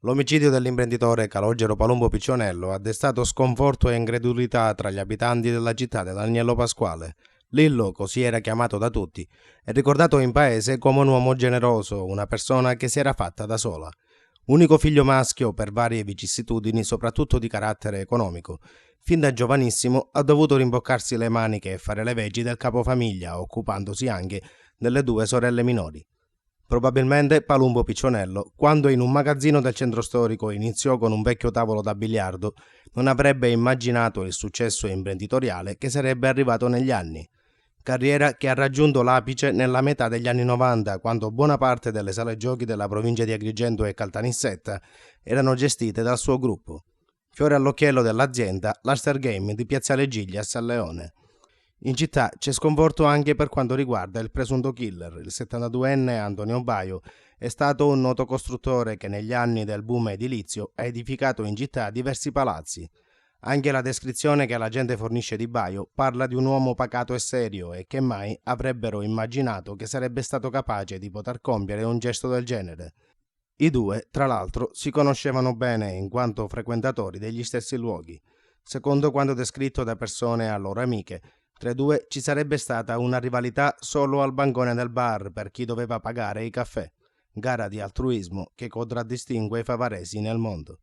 L'omicidio dell'imprenditore Calogero Palumbo Piccionello ha destato sconforto e incredulità tra gli abitanti della città dell'Agnello Pasquale. Lillo, così era chiamato da tutti, è ricordato in paese come un uomo generoso, una persona che si era fatta da sola. Unico figlio maschio per varie vicissitudini, soprattutto di carattere economico. Fin da giovanissimo ha dovuto rimboccarsi le maniche e fare le vegi del capofamiglia, occupandosi anche delle due sorelle minori. Probabilmente Palumbo Piccionello, quando in un magazzino del centro storico iniziò con un vecchio tavolo da biliardo, non avrebbe immaginato il successo imprenditoriale che sarebbe arrivato negli anni. Carriera che ha raggiunto l'apice nella metà degli anni 90, quando buona parte delle sale giochi della provincia di Agrigento e Caltanissetta erano gestite dal suo gruppo. Fiore all'occhiello dell'azienda, l'Aster Game di Piazzale Giglias a Leone. In città c'è sconforto anche per quanto riguarda il presunto killer. Il 72enne Antonio Baio è stato un noto costruttore che negli anni del boom edilizio ha edificato in città diversi palazzi. Anche la descrizione che la gente fornisce di Baio parla di un uomo pacato e serio e che mai avrebbero immaginato che sarebbe stato capace di poter compiere un gesto del genere. I due, tra l'altro, si conoscevano bene in quanto frequentatori degli stessi luoghi. Secondo quanto descritto da persone a loro amiche, tra i due ci sarebbe stata una rivalità solo al bancone del bar per chi doveva pagare i caffè, gara di altruismo che contraddistingue i favaresi nel mondo.